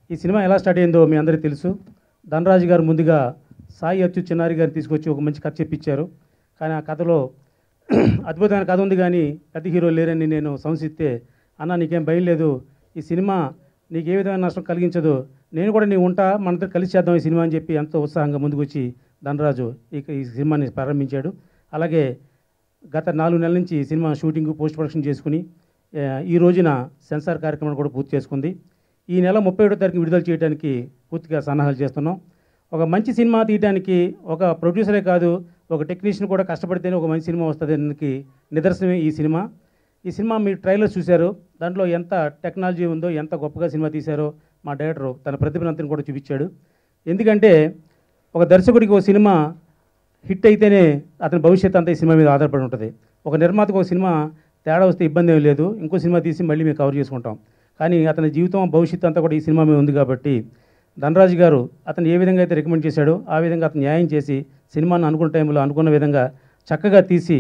ఈ సినిమా ఎలా స్టార్ట్ అయిందో మీ అందరికీ తెలుసు. ధనరాజు గారు ముందుగా సాయి అచ్చు చిన్నారి గారిని తీసుకొచ్చి ఒక మంచి కథ చెప్పించారు. కానీ ఆ కథలో అద్భుతమైన కథ ఉంది కానీ పెద్ద హీరో లేరని నేను సంసిస్తే, అన్న నీకేం భయం లేదు, ఈ సినిమా నీకు ఏ విధమైన నష్టం కలిగించదు, నేను కూడా నీ ఉంటా, మనందరూ కలిసి చేద్దాం ఈ సినిమా అని చెప్పి ఎంతో ఉత్సాహంగా ముందుకు వచ్చి ధనరాజు ఈ సినిమాని ప్రారంభించాడు. అలాగే గత 4 నెలల నుంచి ఈ సినిమా షూటింగ్ పోస్ట్ ప్రొడక్షన్ చేసుకుని ఈ రోజున సెన్సార్ కార్యక్రమం కూడా పూర్తి చేసుకుంది. ఈ నెల 31వ తారీఖు విడుదల చేయడానికి పూర్తిగా సన్నాహాలు చేస్తున్నాం. ఒక మంచి సినిమా తీయడానికి ఒక ప్రొడ్యూసరే కాదు, ఒక టెక్నీషియన్ కూడా కష్టపడితేనే ఒక మంచి సినిమా వస్తుంది దానికి నిదర్శనమే ఈ సినిమా. ఈ సినిమా మీరు ట్రైలర్ చూశారు, దాంట్లో ఎంత టెక్నాలజీ ఉందో, ఎంత గొప్పగా సినిమా తీశారో మా డైరెక్టర్ తన ప్రతిభనంతని కూడా చూపించాడు. ఎందుకంటే ఒక దర్శకుడికి ఒక సినిమా హిట్ అయితేనే అతని భవిష్యత్తు అంతా ఈ సినిమా మీద ఆధారపడి ఉంటుంది. ఒక నిర్మాతకు ఒక సినిమా తేడా వస్తే ఇబ్బంది ఏమీ లేదు, ఇంకో సినిమా తీసి మళ్ళీ మేము కవర్ చేసుకుంటాం. కానీ అతని జీవితం భవిష్యత్తు అంతా కూడా ఈ సినిమా మీద ఉంది కాబట్టి ధనరాజు గారు అతను ఏ విధంగా అయితే రికమెండ్ చేశాడో ఆ విధంగా అతను న్యాయం చేసి సినిమాను అనుకున్న టైంలో అనుకున్న విధంగా చక్కగా తీసి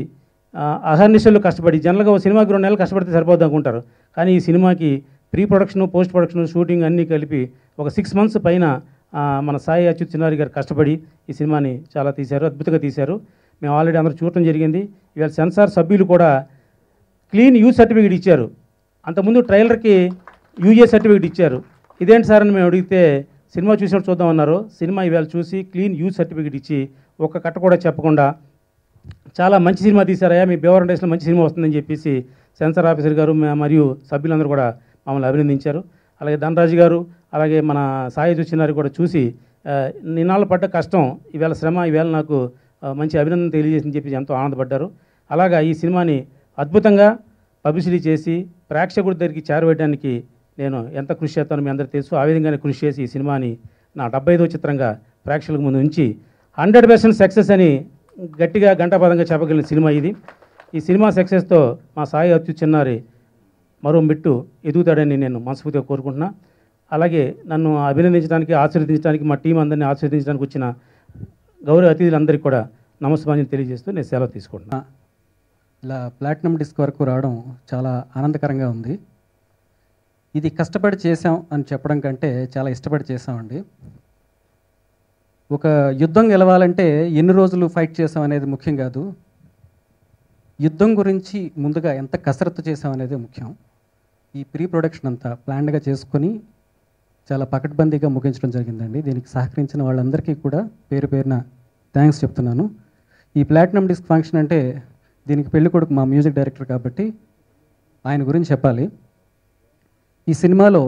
అహర్నిశలు కష్టపడి, జనరల్గా ఒక సినిమాకి 2 నెలలు కష్టపడితే సరిపోద్ది అనుకుంటారు. కానీ ఈ సినిమాకి pre production, post production, shooting అన్నీ కలిపి ఒక 6 మంత్స్ పైన మన సాయి అచ్యుత్ చిన్నారి గారు కష్టపడి ఈ సినిమాని చాలా తీశారు, అద్భుతంగా తీశారు. మేము ఆల్రెడీ అందరూ చూడటం జరిగింది. ఇవాళ సెన్సార్ సభ్యులు కూడా క్లీన్ యూ సర్టిఫికేట్ ఇచ్చారు. అంతకుముందు ట్రైలర్కి యూఏ సర్టిఫికేట్ ఇచ్చారు. ఇదేంటి సార్ అని మేము అడిగితే సినిమా చూసినట్టు చూద్దామన్నారు. సినిమా ఇవాళ చూసి క్లీన్ యూ సర్టిఫికేట్ ఇచ్చి ఒక్క కట్ట కూడా చెప్పకుండా చాలా మంచి సినిమా తీశారయ్యా, మీ బేవరం డేస్లో మంచి సినిమా వస్తుందని చెప్పేసి సెన్సార్ ఆఫీసర్ గారు మరియు సభ్యులందరూ కూడా మమ్మల్ని అభినందించారు. అలాగే ధనరాజు గారు, అలాగే మన సాయి చూసినారు కూడా చూసి నిన్నాళ్ళు పడ్డ కష్టం, ఈవేళ శ్రమ, ఈవేళ నాకు మంచి అభినందన తెలియజేసిందని చెప్పి ఎంతో ఆనందపడ్డారు. అలాగా ఈ సినిమాని అద్భుతంగా పబ్లిసిటీ చేసి ప్రేక్షకుడి దగ్గరికి చేరవేయడానికి నేను ఎంత కృషి చేస్తానో మీ అందరికీ తెలుసు. ఆ విధంగానే కృషి చేసి ఈ సినిమాని నా 75వ చిత్రంగా ప్రేక్షకుల ముందు ఉంచి 100% సక్సెస్ అని గట్టిగా గంటాపదంగా చెప్పగలిగిన సినిమా ఇది. ఈ సినిమా సక్సెస్తో మా సాయి అచ్యుత్ చిన్నారి మరో మెట్టు ఎదుగుతాడని నేను మనస్ఫూర్తిగా కోరుకుంటున్నా. అలాగే నన్ను అభినందించడానికి, ఆశీర్వదించడానికి, మా టీం అందరినీ ఆశీర్వదించడానికి వచ్చిన గౌరవ అతిథులందరికీ కూడా నమస్కారం తెలియజేస్తూ నేను సెలవు తీసుకుంటున్నా. ఇలా ప్లాటినం డిస్క్ వరకు రావడం చాలా ఆనందకరంగా ఉంది. ఇది కష్టపడి చేసాం అని చెప్పడం కంటే చాలా ఇష్టపడి చేసామండి. ఒక యుద్ధం గెలవాలంటే ఎన్ని రోజులు ఫైట్ చేసాం అనేది ముఖ్యం కాదు, యుద్ధం గురించి ముందుగా ఎంత కసరత్తు చేసాం అనేది ముఖ్యం. ఈ ప్రీ ప్రొడక్షన్ అంతా ప్లాన్డ్గా చేసుకొని చాలా పకడ్బందీగా ముగించడం జరిగిందండి. దీనికి సహకరించిన వాళ్ళందరికీ కూడా పేరు పేరున థ్యాంక్స్ చెప్తున్నాను. ఈ ప్లాటినం డిస్క్ ఫంక్షన్ అంటే దీనికి పెళ్ళికొడుకు మా మ్యూజిక్ డైరెక్టర్ కాబట్టి ఆయన గురించి చెప్పాలి. ఈ సినిమాలో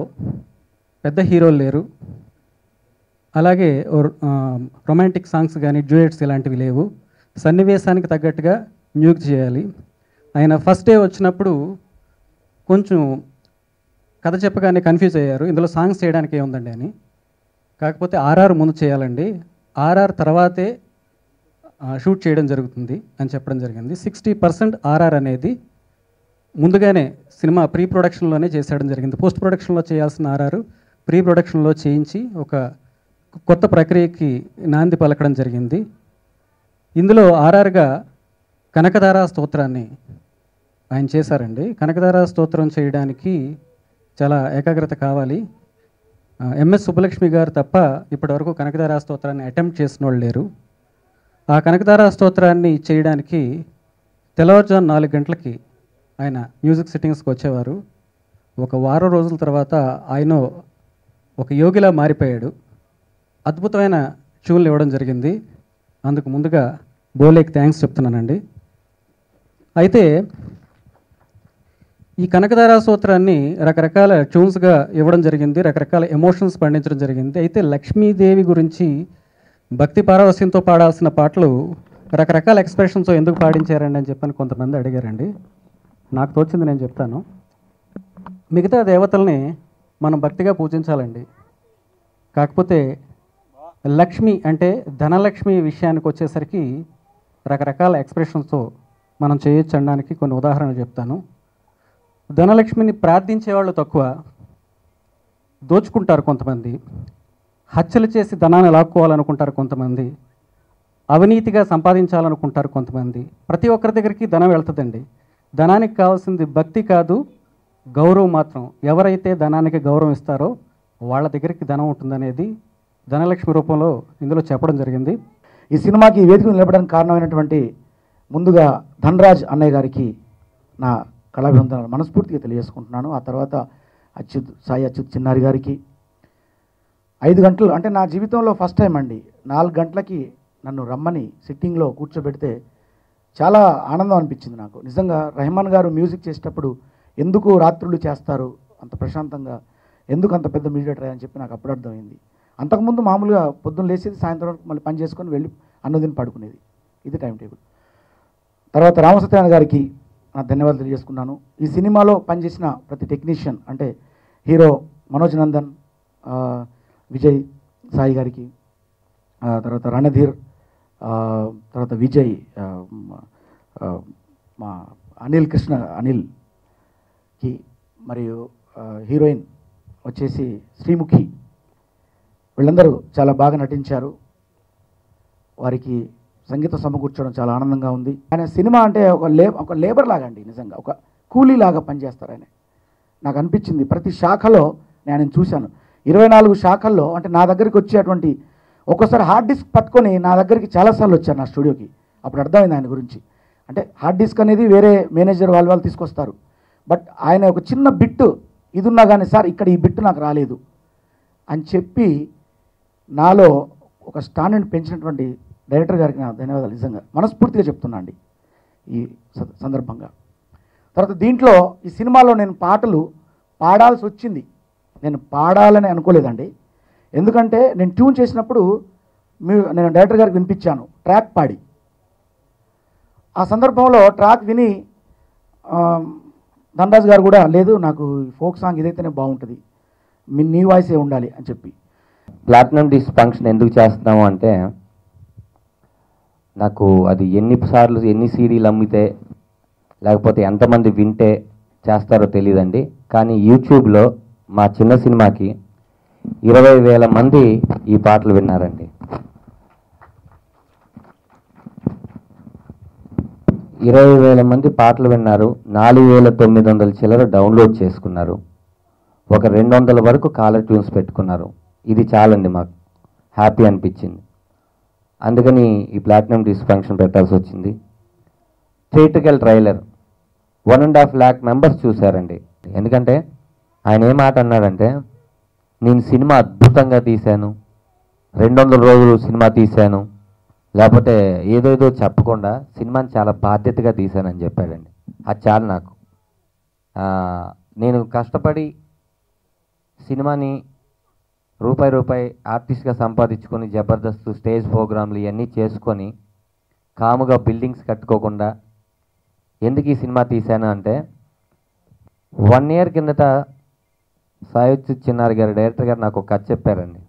పెద్ద హీరోలు లేరు, అలాగే రొమాంటిక్ సాంగ్స్ కానీ డ్యూయెట్స్ ఇలాంటివి లేవు. సన్నివేశానికి తగ్గట్టుగా మ్యూజిక్ చేయాలి. ఆయన ఫస్ట్ డే వచ్చినప్పుడు కొంచెం కథ చెప్పగానే కన్ఫ్యూజ్ అయ్యారు, ఇందులో సాంగ్స్ చేయడానికి ఏముందండి అని. కాకపోతే ఆర్ఆర్ ముందు చేయాలండి, ఆర్ఆర్ తర్వాతే షూట్ చేయడం జరుగుతుంది అని చెప్పడం జరిగింది. 60% ఆర్ఆర్ అనేది ముందుగానే సినిమా ప్రీ ప్రొడక్షన్లోనే చేసేయడం జరిగింది. పోస్ట్ ప్రొడక్షన్లో చేయాల్సిన ఆర్ఆర్ ప్రీ ప్రొడక్షన్లో చేయించి ఒక కొత్త ప్రక్రియకి నాంది పలకడం జరిగింది. ఇందులో ఆర్ఆర్గా కనకధారా స్తోత్రాన్ని ఆయన చేశారండి. కనకధారా స్తోత్రం చేయడానికి చాలా ఏకాగ్రత కావాలి. ఎంఎస్ సుబ్బలక్ష్మి గారు తప్ప ఇప్పటివరకు కనకధారా స్తోత్రాన్ని అటెంప్ట్ చేసిన వాళ్ళు లేరు. ఆ కనకధారా స్తోత్రాన్ని చేయడానికి తెల్లవారుజాము 4 గంటలకి ఆయన మ్యూజిక్ సిట్టింగ్స్కి వచ్చేవారు. ఒక వారం రోజుల తర్వాత ఆయన ఒక యోగిలా మారిపోయాడు. అద్భుతమైన ట్యూన్లు ఇవ్వడం జరిగింది. అందుకు ముందుగా బోలేకి థ్యాంక్స్ చెప్తున్నానండి. అయితే ఈ కనకధారా స్తోత్రాన్ని రకరకాల ట్యూన్స్గా ఇవ్వడం జరిగింది, రకరకాల ఎమోషన్స్ పండించడం జరిగింది. అయితే లక్ష్మీదేవి గురించి భక్తి పారవస్యంతో పాడాల్సిన పాటలు రకరకాల ఎక్స్ప్రెషన్స్తో ఎందుకు పాడించారండి అని చెప్పని కొంతమంది అడిగారండి. నాకు తోచింది నేను చెప్తాను. మిగతా దేవతల్ని మనం భక్తిగా పూజించాలండి, కాకపోతే లక్ష్మి అంటే ధనలక్ష్మి విషయానికి వచ్చేసరికి రకరకాల ఎక్స్ప్రెషన్స్తో మనం చేయొచ్చు అనడానికి కొన్ని ఉదాహరణలు చెప్తాను. ధనలక్ష్మిని ప్రార్థించే వాళ్ళు తక్కువ, దోచుకుంటారు కొంతమంది, హత్యలు చేసి ధనాన్ని లాక్కోవాలనుకుంటారు కొంతమంది, అవినీతిగా సంపాదించాలనుకుంటారు కొంతమంది. ప్రతి ఒక్కరి దగ్గరికి ధనం వెళ్తుందండి. ధనానికి కావాల్సింది భక్తి కాదు, గౌరవం మాత్రం. ఎవరైతే ధనానికి గౌరవం ఇస్తారో వాళ్ళ దగ్గరికి ధనం ఉంటుందనేది ధనలక్ష్మి రూపంలో ఇందులో చెప్పడం జరిగింది. ఈ సినిమాకి ఈ వేదికను నిలబడడానికి కారణమైనటువంటి ముందుగా ధనరాజ్ అన్నయ్య గారికి నా కళాభివందనాలు మనస్ఫూర్తిగా తెలియజేసుకుంటున్నాను. ఆ తర్వాత సాయి అచ్యుత్ చిన్నారి గారికి 5 గంటలు అంటే నా జీవితంలో ఫస్ట్ టైం అండి 4 గంటలకి నన్ను రమ్మని సిట్టింగ్లో కూర్చోబెడితే చాలా ఆనందం అనిపించింది నాకు. నిజంగా రెహమాన్ గారు మ్యూజిక్ చేసేటప్పుడు ఎందుకు రాత్రులు చేస్తారు అంత ప్రశాంతంగా, ఎందుకు అంత పెద్ద మీడియేటర్ అని చెప్పి నాకు అప్పుడు అర్థమైంది. అంతకుముందు మామూలుగా పొద్దున్న లేచేది, సాయంత్రం వరకు మళ్ళీ పని చేసుకొని వెళ్ళి అన్నదిని పడుకునేది. ఇది టైం టేబుల్. తర్వాత రామసత్యనారాయణ గారికి నా ధన్యవాదాలు తెలియజేసుకున్నాను. ఈ సినిమాలో పనిచేసిన ప్రతి టెక్నీషియన్ అంటే హీరో మనోజ్ నందన్, విజయ్ సాయి గారికి, తర్వాత రణధీర్, తర్వాత విజయ్, మా అనిల్కి, మరియు హీరోయిన్ వచ్చేసి శ్రీముఖి, వీళ్ళందరూ చాలా బాగా నటించారు. వారికి సంగీతం సమకూర్చడం చాలా ఆనందంగా ఉంది. ఆయన సినిమా అంటే ఒక లేబర్ లాగా అండి, నిజంగా ఒక కూలీ లాగా పనిచేస్తారు ఆయన. నాకు అనిపించింది ప్రతి శాఖలో నేను చూశాను. 24 శాఖల్లో అంటే నా దగ్గరికి వచ్చేటువంటి ఒక్కోసారి హార్డ్ డిస్క్ పట్టుకొని నా దగ్గరికి చాలాసార్లు వచ్చారు నా స్టూడియోకి. అప్పుడు అర్థమైంది ఆయన గురించి. అంటే హార్డ్ డిస్క్ అనేది వేరే మేనేజర్ వాళ్ళు తీసుకొస్తారు, బట్ ఆయన ఒక చిన్న బిట్టు ఇది ఉన్నా కానీ సార్ ఇక్కడ ఈ బిట్టు నాకు రాలేదు అని చెప్పి నాలో ఒక స్టాండర్డ్ పెంచినటువంటి డైరెక్టర్ గారికి నా ధన్యవాదాలు నిజంగా మనస్ఫూర్తిగా చెప్తున్నా అండి ఈ సందర్భంగా. తర్వాత దీంట్లో ఈ సినిమాలో నేను పాటలు పాడాల్సి వచ్చింది. నేను పాడాలని అనుకోలేదండి, ఎందుకంటే నేను ట్యూన్ చేసినప్పుడు నేను డైరెక్టర్ గారికి వినిపించాను ట్రాక్ పాడి. ఆ సందర్భంలో ట్రాక్ విని ధనరాజ్ గారు కూడా లేదు నాకు ఫోక్ సాంగ్ ఇదైతేనే బాగుంటుంది, నీ వాయిసే ఉండాలి అని చెప్పి. ప్లాటినం డిస్క్ ఫంక్షన్ ఎందుకు చేస్తున్నాము అంటే నాకు అది ఎన్నిసార్లు ఎన్ని సీడీలు అమ్మితే లేకపోతే ఎంతమంది వింటే చేస్తారో తెలియదండి. కానీ యూట్యూబ్లో మా చిన్న సినిమాకి 20,000 మంది ఈ పాటలు విన్నారండి. 20,000 మంది పాటలు విన్నారు. 4,900 చిల్లర డౌన్లోడ్ చేసుకున్నారు. ఒక 200 వరకు కాలర్ ట్యూన్స్ పెట్టుకున్నారు. ఇది చాలండి, మాకు హ్యాపీ అనిపించింది. అందుకని ఈ ప్లాటినం డిస్క్ ఫంక్షన్ పెట్టాల్సి వచ్చింది. థియేట్రికల్ ట్రైలర్ 1.5 lakh మెంబర్స్ చూశారండి. ఎందుకంటే ఆయన ఏ మాట అన్నాడంటే, నేను సినిమా అద్భుతంగా తీశాను, 200 రోజులు సినిమా తీశాను, లేకపోతే ఏదేదో చెప్పకుండా సినిమాని చాలా బాధ్యతగా తీశానని చెప్పాడండి. అది చాలు నాకు. నేను కష్టపడి సినిమాని రూపాయి ఆర్టిస్ట్గా సంపాదించుకొని జబర్దస్త్ స్టేజ్ ప్రోగ్రాంలు ఇవన్నీ చేసుకొని కాముగా బిల్డింగ్స్ కట్టుకోకుండా ఎందుకు ఈ సినిమా తీశాను అంటే 1 year కిందట సాయి చిన్నారి గారు డైరెక్టర్ గారు నాకు ఒక కథ చెప్పారండి.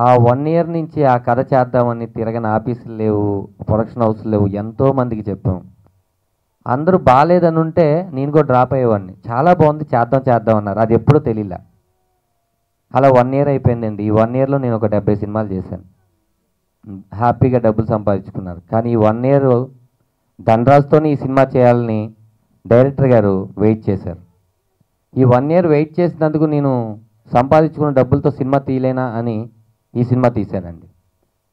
ఆ 1 year నుంచి ఆ కథ చేద్దామని తిరగని ఆఫీసులు లేవు, ప్రొడక్షన్ హౌస్లు లేవు, ఎంతోమందికి చెప్పాం. అందరూ బాగాలేదని ఉంటే నేను కూడా డ్రాప్ అయ్యేవాడిని. చాలా బాగుంది చేద్దాం అన్నారు. అది ఎప్పుడూ తెలియలే. అలా 1 year అయిపోయిందండి. ఈ 1 yearలో నేను ఒక 70 సినిమాలు చేశాను, హ్యాపీగా డబ్బులు సంపాదించుకున్నారు. కానీ ఈ 1 year ధనరాజ్తోనే ఈ సినిమా చేయాలని డైరెక్టర్ గారు వెయిట్ చేశారు. ఈ 1 year వెయిట్ చేసినందుకు నేను సంపాదించుకున్న డబ్బులతో సినిమా తీయలేనా అని ఈ సినిమా తీశానండి.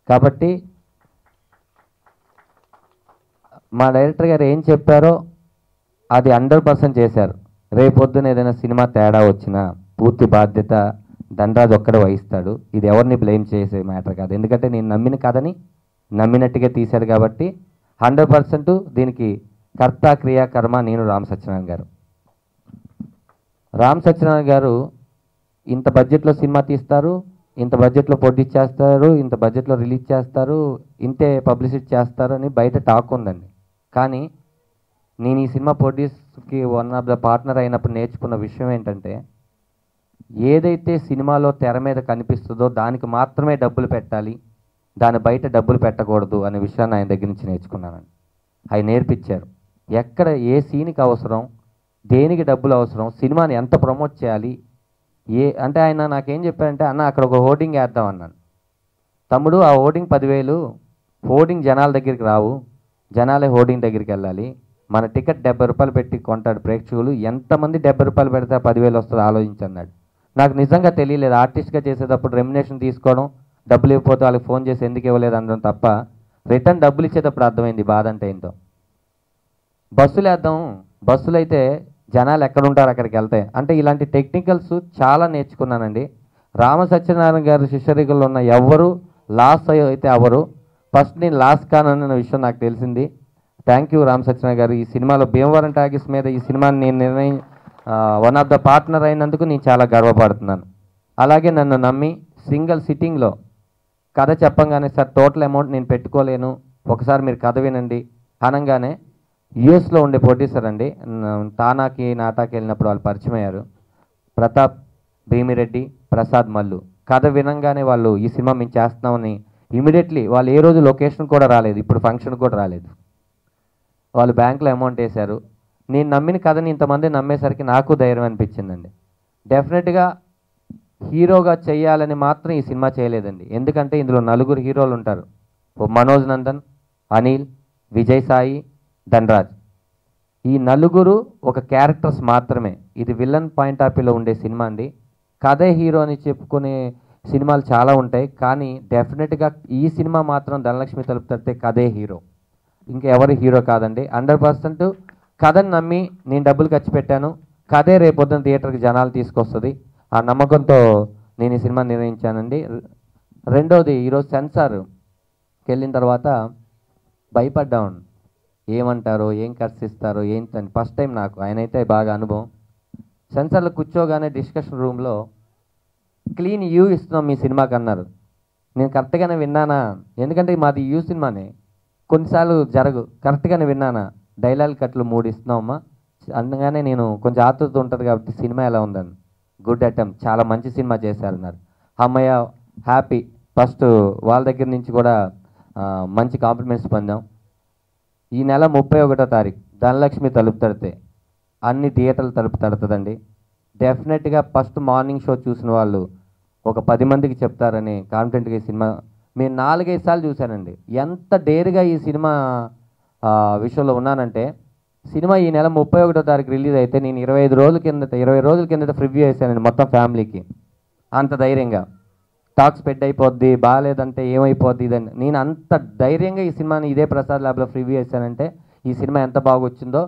కాబట్టి మా డైరెక్టర్ గారు ఏం చెప్పారో అది 100% చేశారు. రేపొద్దున ఏదైనా సినిమా తేడా వచ్చినా పూర్తి బాధ్యత ధనరాజ్ ఒక్కడే వహిస్తాడు. ఇది ఎవరిని బ్లేమ్ చేసే మ్యాటర్ కాదు, ఎందుకంటే నేను నమ్మిన కథని నమ్మినట్టుగా తీశాడు. కాబట్టి 100% దీనికి కర్త క్రియాకర్మ నేను రామ్ సత్యనారాయణ గారు. రామ్ సత్యనారాయణ గారు ఇంత బడ్జెట్లో సినిమా తీస్తారు, ఇంత బడ్జెట్లో ప్రొడ్యూస్ చేస్తారు, ఇంత బడ్జెట్లో రిలీజ్ చేస్తారు, ఇంతే పబ్లిసిటీ చేస్తారు అని బయట టాక్ ఉందండి. కానీ నేను ఈ సినిమా ప్రొడ్యూస్కి వన్ ఆఫ్ ద పార్ట్నర్ అయినప్పుడు నేర్చుకున్న విషయం ఏంటంటే, ఏదైతే సినిమాలో తెర మీద కనిపిస్తుందో దానికి మాత్రమే డబ్బులు పెట్టాలి, దాని బయట డబ్బులు పెట్టకూడదు అనే విషయాన్ని ఆయన దగ్గర నుంచి నేర్చుకున్నానండి. ఆయన నేర్పించారు ఎక్కడ ఏ సీన్కి అవసరం, దేనికి డబ్బులు అవసరం, సినిమాని ఎంత ప్రమోట్ చేయాలి. అంటే ఆయన నాకేం చెప్పారంటే, అన్న అక్కడ ఒక హోర్డింగ్ వేద్దాం అన్నాను. తమ్ముడు ఆ హోర్డింగ్ 10,000, హోర్డింగ్ జనాల దగ్గరికి రావు, జనాలే హోర్డింగ్ దగ్గరికి వెళ్ళాలి. మన టికెట్ 70 రూపాయలు పెట్టి కొంటాడు ప్రేక్షకులు, ఎంతమంది 70 రూపాయలు పెడితే 10,000 వస్తుందో ఆలోచించన్నాడు. నాకు నిజంగా తెలియలేదు. ఆర్టిస్ట్గా చేసేటప్పుడు రెమ్యునేషన్ తీసుకోవడం, డబ్బులు ఇవ్వకపోతే వాళ్ళకి ఫోన్ చేసి ఎందుకు ఇవ్వలేదు అనడం తప్ప రిటర్న్ డబ్బులు ఇచ్చేటప్పుడు అర్థమైంది బాధ అంటే ఏంటో. బస్సులు వేద్దాం, బస్సులు అయితే జనాలు ఎక్కడుంటారు అక్కడికి వెళ్తాయి అంటే ఇలాంటి టెక్నికల్స్ చాలా నేర్చుకున్నానండి. రామ సత్యనారాయణ గారు శిష్యరికల్లో ఉన్న ఎవరు లాస్ అయితే ఎవరు, ఫస్ట్ నేను లాస్ కానన్న విషయం నాకు తెలిసింది. థ్యాంక్ యూ రామ సత్యనారాయణ గారు. ఈ సినిమాలో భీమవరం టాకీస్ మీద ఈ సినిమాని నేను వన్ ఆఫ్ ద పార్ట్నర్ అయినందుకు నేను చాలా గర్వపడుతున్నాను. అలాగే నన్ను నమ్మి సింగిల్ సిట్టింగ్లో కథ చెప్పంగానే సార్ టోటల్ అమౌంట్ నేను పెట్టుకోలేను, ఒకసారి మీరు కథ వినండి అనగానే యుఎస్లో ఉండే ప్రొడ్యూసర్ అండి, తానాకి నాటాకి వెళ్ళినప్పుడు వాళ్ళు పరిచయం అయ్యారు. ప్రతాప్, భీమిరెడ్డి, ప్రసాద్ మల్లు. కథ వినంగానే వాళ్ళు ఈ సినిమా మేము చేస్తున్నామని ఇమీడియట్లీ వాళ్ళు ఏ రోజు లొకేషన్ కూడా రాలేదు, ఇప్పుడు ఫంక్షన్ కూడా రాలేదు, వాళ్ళు బ్యాంకులో అమౌంట్ వేశారు. నేను నమ్మిన కథని ఇంతమంది నమ్మేసరికి నాకు ధైర్యం అనిపించిందండి. డెఫినెట్గా హీరోగా చేయాలని మాత్రం ఈ సినిమా చేయలేదండి. ఎందుకంటే ఇందులో 4 హీరోలు ఉంటారు. మనోజ్ నందన్, అనిల్, విజయ్ సాయి, ధనరాజ్. ఈ 4 ఒక క్యారెక్టర్స్ మాత్రమే. ఇది విలన్ పాయింట్ ఆఫ్ వ్యూలో ఉండే సినిమా అండి. కథే హీరో అని చెప్పుకునే సినిమాలు చాలా ఉంటాయి, కానీ డెఫినెట్గా ఈ సినిమా మాత్రం ధనలక్ష్మి తలుపు తడితే కథే హీరో, ఇంకా ఎవరు హీరో కాదండి. 100% కథని నమ్మి నేను డబ్బులు ఖర్చు పెట్టాను, కథే రేపొద్దున థియేటర్కి జనాలు తీసుకొస్తుంది, ఆ నమ్మకంతో నేను ఈ సినిమా నిర్ణయించానండి. రెండోది, ఈరోజు సెన్సార్కి వెళ్ళిన తర్వాత భయపడ్డాం, ఏమంటారో, ఏం ఖర్చు ఇస్తారో ఏంటని. ఫస్ట్ టైం నాకు, ఆయన అయితే బాగా అనుభవం. సెన్సార్లో కూర్చోగానే డిస్కషన్ రూమ్లో క్లీన్ యూ ఇస్తున్నాం మీ సినిమాకి అన్నారు. నేను కరెక్ట్గానే విన్నానా, ఎందుకంటే మాది యూ సినిమానే, కొన్నిసార్లు కరెక్ట్గానే విన్నానా, డైలాగ్ కట్లు 3 ఇస్తున్నామమ్మా అనగానే నేను కొంచెం ఆతృత ఉంటుంది కాబట్టి సినిమా ఎలా ఉందని, గుడ్ అటెంప్ట్, చాలా మంచి సినిమా చేశారన్నారు. అమ్మయ్య, హ్యాపీ. ఫస్ట్ వాళ్ళ దగ్గర నుంచి కూడా మంచి కాంప్లిమెంట్స్ పొందాం. ఈ నెల 31వ తారీఖు ధనలక్ష్మి తలుపు తడితే అన్ని థియేటర్లు తలుపు తడుతుందండి. డెఫినెట్గా ఫస్ట్ మార్నింగ్ షో చూసిన వాళ్ళు ఒక 10 మందికి చెప్తారని కాన్ఫిడెంట్గా ఈ సినిమా నేను 4-5 సార్లు చూశానండి. ఎంత డేర్గా ఈ సినిమా విషయంలో ఉన్నానంటే, సినిమా ఈ నెల 31వ తారీఖు రిలీజ్ అయితే నేను 20 రోజుల కిందట ప్రివ్యూ వేసానండి మొత్తం ఫ్యామిలీకి. అంత ధైర్యంగా టాక్ స్పెడ్ అయిపోద్ది, బాగాలేదంటే ఏమైపోద్ది ఇదని నేను అంత ధైర్యంగా ఈ సినిమాని ఇదే ప్రసాద్ ల్యాబ్లో ప్రివ్యూ వేసానంటే ఈ సినిమా ఎంత బాగా వచ్చిందో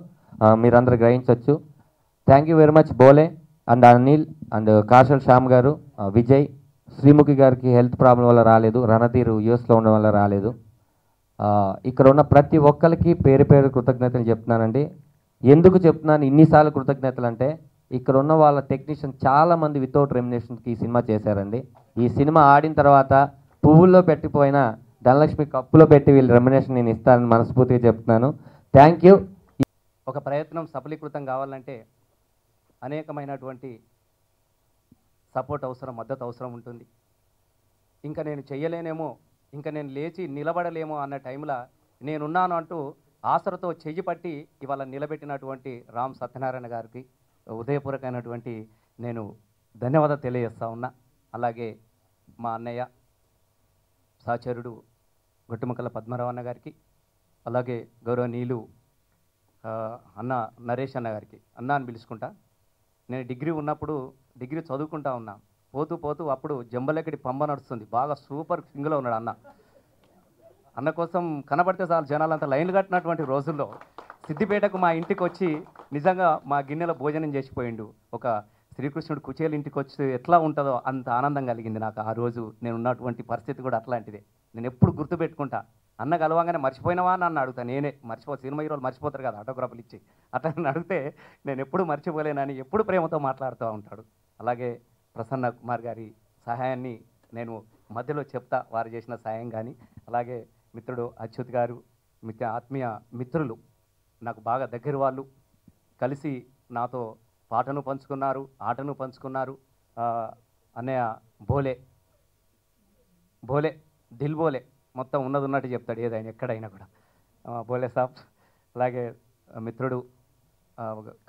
మీరందరూ గ్రహించవచ్చు. Thank you very much Bole and Anil and Kaushal Shyam garu, Vijay. Sreemukhi గారికి హెల్త్ ప్రాబ్లం వల్ల రాలేదు, రణధీర్ యూఎస్లో ఉండడం వల్ల రాలేదు. ఇక్కడ ఉన్న ప్రతి ఒక్కరికి పేరు పేరు కృతజ్ఞతలు చెప్తున్నానండి. ఎందుకు చెప్తున్నాను ఇన్నిసార్లు కృతజ్ఞతలు అంటే, ఇక్కడ ఉన్న వాళ్ళ టెక్నీషియన్ చాలామంది వితౌట్ రెమ్యునేషన్కి ఈ సినిమా చేశారండి. ఈ సినిమా ఆడిన తర్వాత పువ్వుల్లో పెట్టిపోయిన ధనలక్ష్మి కప్పులో పెట్టి వీళ్ళు రెమ్యునేషన్ నేను ఇస్తానని మనస్ఫూర్తిగా చెప్తున్నాను. Thank you. ఒక ప్రయత్నం సఫలీకృతం కావాలంటే అనేకమైనటువంటి సపోర్ట్ అవసరం, మద్దతు అవసరం ఉంటుంది. ఇంకా నేను చెయ్యలేనేమో, ఇంకా నేను లేచి నిలబడలేమో అన్న టైంలో నేనున్నాను అంటూ ఆసరతో చెయ్యి పట్టి ఇవాళ నిలబెట్టినటువంటి రామ్ సత్యనారాయణ గారికి హృదయపూర్వకమైనటువంటి నేను ధన్యవాదాలు తెలియజేస్తా ఉన్నా. అలాగే మా అన్నయ్య సహచరుడు గొట్టుముక్కల పద్మరావు అన్న గారికి, అలాగే గౌరవనీయులు అన్న నరేష్ అన్న గారికి, అన్న అని పిలుచుకుంటా. నేను డిగ్రీ చదువుకుంటా ఉన్నా, పోతూ అప్పుడు జంబలెక్కడి పంబ నడుస్తుంది, బాగా సూపర్ సింగ్లో ఉన్నాడు అన్న. అన్న కోసం కనబడితే చాలు జనాలంతా లైన్లు కట్టినటువంటి రోజుల్లో సిద్దిపేటకు మా ఇంటికి వచ్చి నిజంగా మా గిన్నెలో భోజనం చేసిపోయిండు. ఒక శ్రీకృష్ణుడు కుచేలు ఇంటికి వచ్చి ఎట్లా ఉంటుందో అంత ఆనందం కలిగింది నాకు ఆ రోజు. నేను ఉన్నటువంటి పరిస్థితి కూడా అట్లాంటిదే. నేను ఎప్పుడు గుర్తుపెట్టుకుంటా. అన్న కలవంగానే మర్చిపోయినావా అని నన్ను అడుగుతా. నేనే సినిమా హీరోలు మర్చిపోతారు కదా ఆటోగ్రాఫ్లు ఇచ్చి, అట్లా నన్ను అడిగితే నేను ఎప్పుడు మర్చిపోలేనని ఎప్పుడు ప్రేమతో మాట్లాడుతూ ఉంటాడు. అలాగే ప్రసన్న కుమార్ గారి సహాయాన్ని నేను మధ్యలో చెప్తా, వారు చేసిన సహాయం కానీ. అలాగే మిత్రుడు అచ్యుత్ గారు, ఆత్మీయ మిత్రులు, నాకు బాగా దగ్గర వాళ్ళు, కలిసి నాతో పాటను పంచుకున్నారు, ఆటను పంచుకున్నారు. అన్నయ్య బోలే దిల్ బోలే, మొత్తం ఉన్నట్టు చెప్తాడు ఏదైనా ఎక్కడైనా కూడా, బోలే సాబ్. అలాగే మిత్రుడు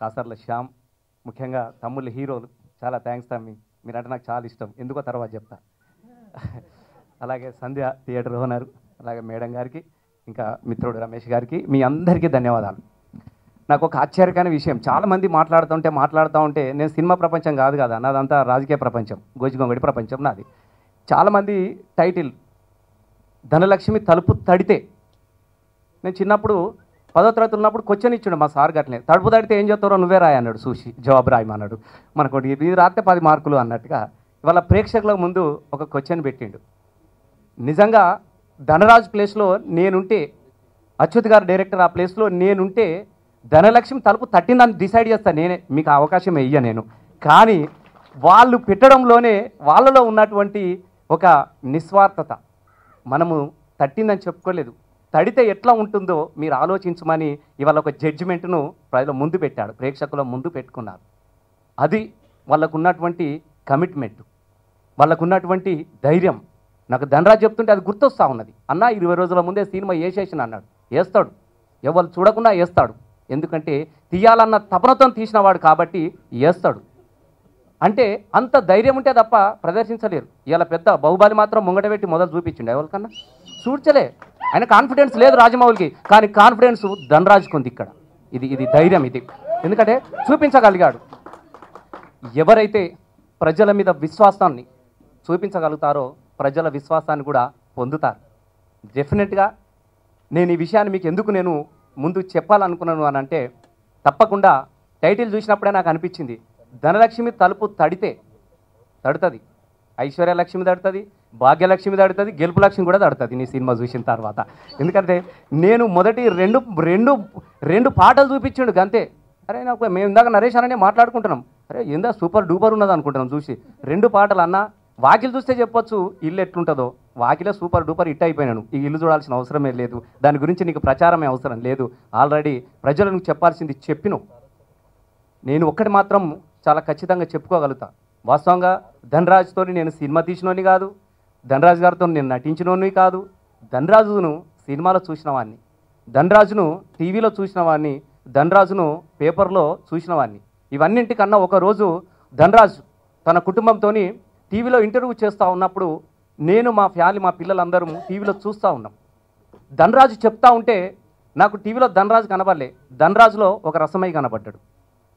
కాసర్ల శ్యామ్, ముఖ్యంగా తమ్ముళ్ళు హీరోలు, చాలా థ్యాంక్స్ తమ్మి, మీరంటే నాకు చాలా ఇష్టం, ఎందుకో తర్వాత చెప్తా. అలాగే సంధ్య థియేటర్ ఓనర్, అలాగే మేడం గారికి, ఇంకా మిత్రుడు రమేష్ గారికి, మీ అందరికీ ధన్యవాదాలు. నాకు ఒక ఆశ్చర్యకరమైన విషయం, చాలామంది మాట్లాడుతూ ఉంటే నేను సినిమా ప్రపంచం కాదు కదా, నాదంతా రాజకీయ ప్రపంచం, గోజిగొంగడి ప్రపంచం నాది. చాలామంది టైటిల్ ధనలక్ష్మి తలుపు తడితే, నేను చిన్నప్పుడు 10వ తరగతి ఉన్నప్పుడు క్వశ్చన్ ఇచ్చిండు మా సార్ గట్లనే, తలుపు తడితే ఏం చేస్తారో నువ్వే రాయి అన్నాడు, చూసి జవాబు రాయమన్నాడు. మనకు ఇది రాస్తే 10 మార్కులు అన్నట్టుగా ఇవాళ ప్రేక్షకుల ముందు ఒక క్వశ్చన్ పెట్టిండు. నిజంగా ధనరాజ్ ప్లేస్లో నేనుంటే, అచ్యుత్ గారు డైరెక్టర్ ఆ ప్లేస్లో నేనుంటే ధనలక్ష్మి తలుపు తట్టిందని డిసైడ్ చేస్తాను నేనే, మీకు ఆ అవకాశం ఇయ్య నేను. కానీ వాళ్ళు పెట్టడంలోనే వాళ్ళలో ఉన్నటువంటి ఒక నిస్వార్థత, మనము తట్టిందని చెప్పుకోలేదు, తడితే ఎట్లా ఉంటుందో మీరు ఆలోచించమని ఇవాళ ఒక జడ్జిమెంట్ను ప్రజల ముందు పెట్టాడు, ప్రేక్షకుల ముందు పెట్టుకున్నారు. అది వాళ్ళకున్నటువంటి కమిట్మెంట్, వాళ్ళకున్నటువంటి ధైర్యం. నాకు ధనరాజ్ చెప్తుంటే అది గుర్తొస్తూ ఉన్నది. అన్న 20 రోజుల ముందే సినిమా వేసేసిన అన్నాడు. వేస్తాడు, ఎవరు చూడకుండా వేస్తాడు, ఎందుకంటే తీయాలన్న తపనతో తీసినవాడు కాబట్టి వేస్తాడు. అంటే అంత ధైర్యం ఉంటే తప్ప ప్రదర్శించలేరు. ఇలా పెద్ద బాహుబలి మాత్రం ముంగట పెట్టి మొదలు చూపించిండు, ఎవరికన్నా చూడ్చలే. ఆయన కాన్ఫిడెన్స్ లేదు రాజమౌళికి, కానీ కాన్ఫిడెన్స్ ధనరాజ్కి ఉంది ఇక్కడ. ఇది ధైర్యం, ఇది ఎందుకంటే చూపించగలిగాడు. ఎవరైతే ప్రజల మీద విశ్వాసాన్ని చూపించగలుగుతారో ప్రజల విశ్వాసాన్ని కూడా పొందుతారు. డెఫినెట్గా నేను ఈ విషయాన్ని మీకు ఎందుకు నేను ముందు చెప్పాలనుకున్నాను అని అంటే, తప్పకుండా టైటిల్ చూసినప్పుడే నాకు అనిపించింది, ధనలక్ష్మి తలుపు తడితే తడుతుంది, ఐశ్వర్యలక్ష్మి తడుతుంది, భాగ్యలక్ష్మి తడుతుంది, గెలుపు లక్ష్మి కూడా తడుతుంది నీ సినిమా చూసిన తర్వాత. ఎందుకంటే నేను మొదటి రెండు పాటలు చూపించిండు అంతే. అరే నాకు మేము ఇందాక నరేష్ అనే మాట్లాడుకుంటున్నాం, అరే ఏందా సూపర్ డూపర్ ఉన్నది అనుకుంటున్నాం చూసి. 2 పాటలు అన్న, వాకిలు చూస్తే చెప్పొచ్చు ఇల్లు ఎట్లుంటుందో, వాకిలే సూపర్ డూపర్ హిట్ అయిపోయినాను, ఈ ఇల్లు చూడాల్సిన అవసరమే లేదు, దాని గురించి నీకు ప్రచారమే అవసరం లేదు, ఆల్రెడీ ప్రజలకు చెప్పాల్సింది చెప్పిను. నేను ఒక్కటి మాత్రం చాలా ఖచ్చితంగా చెప్పుకోగలుగుతా, వాస్తవంగా ధనరాజ్తో నేను సినిమా తీసినోని కాదు, ధనరాజ్ గారితో నేను నటించినోని కాదు, ధనరాజును సినిమాలో చూసిన వాడిని, ధనరాజును టీవీలో చూసిన వాడిని, ధనరాజును పేపర్లో చూసిన వాడిని. ఇవన్నింటికన్నా ఒకరోజు ధనరాజు తన కుటుంబంతో టీవీలో ఇంటర్వ్యూ చేస్తూ ఉన్నప్పుడు నేను మా ఫ్యామిలీ మా పిల్లలందరూ టీవీలో చూస్తూ ఉన్నాం. ధనరాజు చెప్తా ఉంటే నాకు టీవీలో ధనరాజు కనబడలే, ధనరాజులో ఒక రసమయ్య కనబడ్డాడు.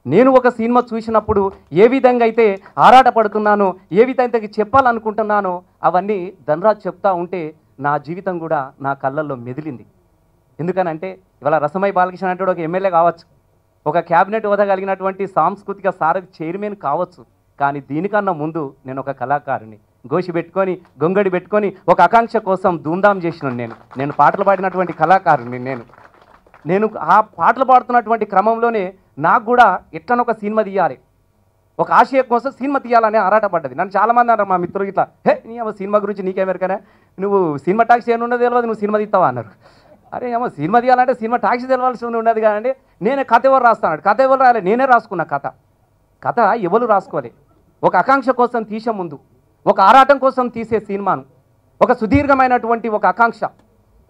నేను ఒక సినిమా చూసినప్పుడు ఏ విధంగా అయితే ఆరాటపడుతున్నానో, ఏ విధంగా చెప్పాలనుకుంటున్నానో అవన్నీ ధనరాజు చెప్తా ఉంటే నా జీవితం కూడా నా కళ్ళల్లో మెదిలింది. ఎందుకనంటే ఇవాళ రసమయ్య బాలకృష్ణ అంటే ఒక ఎమ్మెల్యే కావచ్చు, ఒక క్యాబినెట్ హోదా కలిగినటువంటి సాంస్కృతిక సారథి చైర్మన్ కావచ్చు, కానీ దీనికన్నా ముందు నేను ఒక కళాకారుని, గోషి పెట్టుకొని గొంగడి పెట్టుకొని ఒక ఆకాంక్ష కోసం ధూమ్ధాం చేసిన నేను పాటలు పాడినటువంటి కళాకారుని. నేను ఆ పాటలు పాడుతున్నటువంటి క్రమంలోనే నాకు కూడా ఎట్లనొక సినిమా తీయాలి, ఒక ఆశయం కోసం సినిమా తీయాలని ఆరాటపడ్డది. నన్ను చాలామంది అన్నారు మా మిత్రులు ఇట్లా, హే నీ అమ్మ సినిమా గురించి నీకేమెరకనే, నువ్వు సినిమా టాక్సీ ఏమున్నది తెలియదు, నువ్వు సినిమా తీస్తావా అన్నారు. అరే ఏమో సినిమా తీయాలంటే సినిమా టాక్సీ తెలవాల్సి ఉన్నది కానీ నేనే కథ ఎవరు రాస్తాను, కథ ఎవరు రాయాలి, నేనే రాసుకున్నా కథ ఎవరు రాసుకోవాలి. ఒక ఆకాంక్ష కోసం తీసే ముందు, ఒక ఆరాటం కోసం తీసే సినిమాను, ఒక సుదీర్ఘమైనటువంటి ఒక ఆకాంక్ష,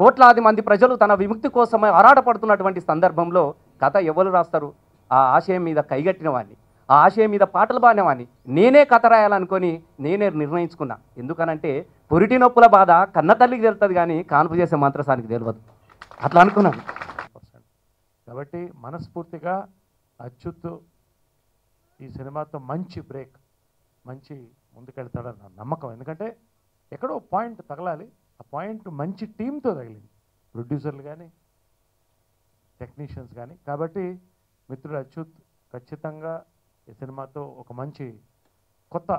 కోట్లాది మంది ప్రజలు తన విముక్తి కోసమే ఆరాటపడుతున్నటువంటి సందర్భంలో కథ ఎవరు రాస్తారు? ఆ ఆశయం మీద కైగట్టిన వాడిని, ఆ ఆశయం మీద పాటలు పాడినవాడిని నేనే కథ రాయాలనుకొని నేనే నిర్ణయించుకున్నా. ఎందుకనంటే పురిటి నొప్పుల బాధ కన్న తల్లికి తెలుస్తుంది కానీ కాన్పు చేసే మంత్రసానికి తెలియదు, అట్లా అనుకున్నాను. కాబట్టి మనస్ఫూర్తిగా అచ్యుత్ ఈ సినిమాతో మంచి బ్రేక్, మంచి ముందుకెళ్తాడని నా నమ్మకం. ఎందుకంటే ఎక్కడో పాయింట్ తగలాలి, ఆ పాయింట్ మంచి టీంతో తగిలింది, ప్రొడ్యూసర్లు కానీ టెక్నీషియన్స్ కానీ. కాబట్టి మిత్రుడు అచ్యుత్ ఖచ్చితంగా ఈ సినిమాతో ఒక మంచి కొత్త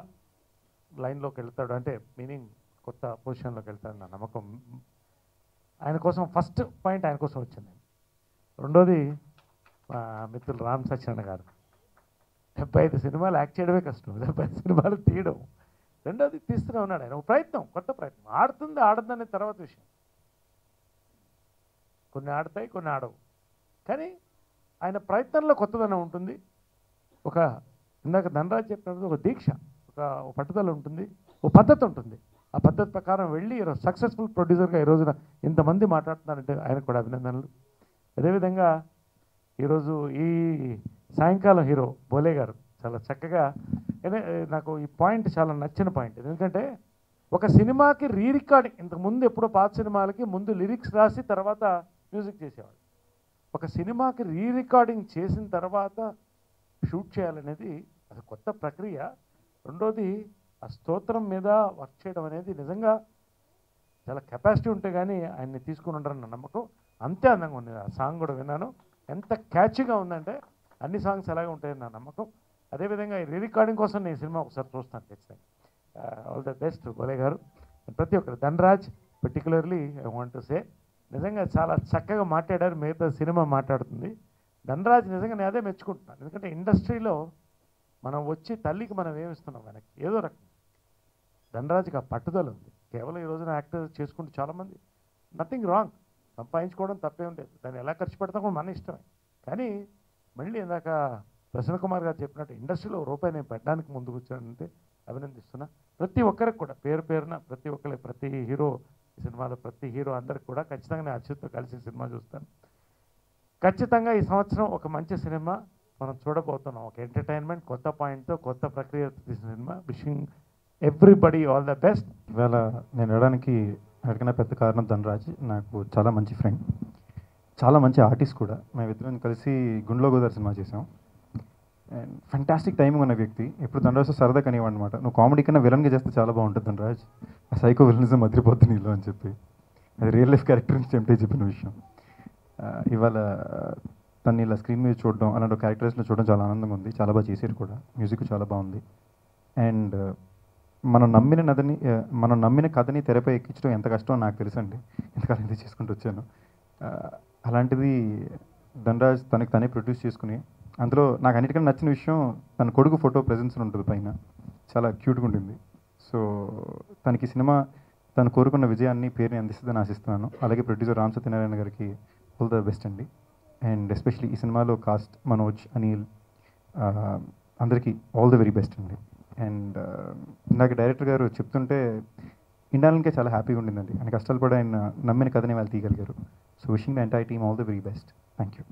లైన్లోకి వెళ్తాడు, అంటే మీనింగ్ కొత్త పొజిషన్లోకి వెళ్తాడు నా నమ్మకం. ఆయన కోసం ఫస్ట్ పాయింట్ ఆయన కోసం వచ్చింది. రెండోది మా మిత్రులు రామ్ సత్యనారాయణ గారు 75 సినిమాలు యాక్ట్ చేయడమే కష్టం, 75 సినిమాలు తీయడం. రెండోది తీస్తూనే ఉన్నాడు ఆయన, ఒక ప్రయత్నం, కొత్త ప్రయత్నం. ఆడుతుంది ఆడదని తర్వాత విషయం, కొన్ని ఆడతాయి కొన్ని ఆడవు, కానీ ఆయన ప్రయత్నంలో కొత్తదనం ఉంటుంది. ఒక ఇందాక ధనరాజ్ చెప్పినప్పుడు ఒక దీక్ష, ఒక పట్టుదల ఉంటుంది, ఒక పద్ధతి ఉంటుంది. ఆ పద్ధతి ప్రకారం వెళ్ళి ఈరోజు సక్సెస్ఫుల్ ప్రొడ్యూసర్గా ఈ రోజున ఇంతమంది మాట్లాడుతున్నారంటే ఆయనకు కూడా అభినందనలు. అదేవిధంగా ఈరోజు ఈ సాయంకాలం హీరో బోలే గారు చాలా చక్కగా, నాకు ఈ పాయింట్ చాలా నచ్చిన పాయింట్. ఎందుకంటే ఒక సినిమాకి రీ రికార్డింగ్, ఇంతకుముందు ఎప్పుడో పాత సినిమాలకి ముందు లిరిక్స్ రాసి తర్వాత మ్యూజిక్ చేసేవాడు. ఒక సినిమాకి రీ రికార్డింగ్ చేసిన తర్వాత షూట్ చేయాలనేది అది కొత్త ప్రక్రియ. రెండోది ఆ స్తోత్రం మీద వర్క్ చేయడం అనేది నిజంగా చాలా కెపాసిటీ ఉంటే కానీ ఆయన్ని తీసుకుని ఉంటారన్న నమ్మకం. అంతే అందంగా ఉంది. ఆ సాంగ్ కూడా విన్నాను, ఎంత క్యాచ్గా ఉందంటే అన్ని సాంగ్స్ అలాగే ఉంటాయని నా నమ్మకం. అదేవిధంగా ఈ రీ రికార్డింగ్ కోసం నేను సినిమా ఒకసారి చూస్తాను ఖచ్చితంగా. ఆల్ ద బెస్ట్ బోలే గారు. ప్రతి ఒక్కరు Dhanraj particularly I want to say నిజంగా చాలా చక్కగా మాట్లాడారు. మిగతా సినిమా మాట్లాడుతుంది. ధనరాజ్ నిజంగా నేను అదే మెచ్చుకుంటున్నాను. ఎందుకంటే ఇండస్ట్రీలో మనం వచ్చి తల్లికి మనం ఏమిస్తున్నాం వెనక్కి ఏదో రకం. ధనరాజ్కి ఆ పట్టుదల ఉంది. కేవలం ఈ రోజున యాక్టర్ చేసుకుంటూ చాలామంది నథింగ్ రాంగ్, సంపాదించుకోవడం తప్పేం లేదు. దాన్ని ఎలా ఖర్చు పెడతాం కూడా మన ఇష్టమే. కానీ మళ్ళీ ఇందాక ప్రసన్న కుమార్ గారు చెప్పినట్టు ఇండస్ట్రీలో రూపాయి నేను పెట్టడానికి ముందుకు వచ్చానంటే అభినందిస్తున్నా. ప్రతి ఒక్కరికి కూడా పేరు పేరున ప్రతి ఒక్కరికి, ప్రతి హీరో ఈ సినిమాలో ప్రతి హీరో అందరికి కూడా ఖచ్చితంగా నేను అచ్యుత్తో కలిసి సినిమా చూస్తాను. ఖచ్చితంగా ఈ సంవత్సరం ఒక మంచి సినిమా మనం చూడబోతున్నాం. ఒక ఎంటర్టైన్మెంట్ కొత్త పాయింట్తో కొత్త ప్రక్రియతో తీసిన cinema. Wishing everybody all the best. ఇవాళ నేను వెళ్ళడానికి అడిగిన పెద్ద కారణం ధనరాజ్. నాకు చాలా మంచి ఫ్రెండ్, చాలా మంచి ఆర్టిస్ట్ కూడా. మేమిద్దరం కలిసి గుండ్లో గోదావరి సినిమా చేసాం. అండ్ ఫంటాస్టిక్ టైమింగ్ ఉన్న వ్యక్తి. ఇప్పుడు ధనరాజ్ సరదా కనివ్వండి అనమాట, నువ్వు కామెడీ కన్నా విలన్గా చేస్తే చాలా బాగుంటుంది ధనరాజ్, ఆ సైకో విలనిజం అదిరిపోతుంది నీలో అని చెప్పి. అది రియల్ లైఫ్ క్యారెక్టర్ నుంచి చెంటే చెప్పిన విషయం. ఇవాళ తను ఇలా స్క్రీన్ మీద చూడడం, అలాంటి క్యారెక్టర్స్లో చూడడం చాలా ఆనందంగా ఉంది. చాలా బాగా చేశారు కూడా, మ్యూజిక్ చాలా బాగుంది. అండ్ మనం నమ్మిన కథని తెరపై ఎక్కించడం ఎంత కష్టమో నాకు తెలుసండి, ఎంతకాలం ఇది చేసుకుంటూ వచ్చాను. అలాంటిది ధనరాజ్ తనకి తనే ప్రొడ్యూస్ చేసుకుని, అందులో నాకు అన్నిటికన్నా నచ్చిన విషయం తన కొడుకు ఫోటో ప్రెజెన్స్ ఉంటుంది పైన, చాలా క్యూట్గా ఉంటుంది. సో తనకి సినిమా తను కోరుకున్న విజయాన్ని, పేరుని అందిస్తుందని ఆశిస్తున్నాను. అలాగే ప్రొడ్యూసర్ రామ్ సత్యనారాయణ గారికి ఆల్ ద బెస్ట్ అండి. అండ్ ఎస్పెషలీ ఈ సినిమాలో కాస్ట్ మనోజ్, అనిల్ అందరికీ ఆల్ ద వెరీ బెస్ట్ అండి. అండ్ ఇందాక డైరెక్టర్ గారు చెప్తుంటే ఇండాలనికే చాలా హ్యాపీగా ఉండిందండి. ఆయన కష్టాలు పడి ఆయన నమ్మిన కథని వాళ్ళు తీయగలిగారు. So wishing the entire team all the very best. Thank you.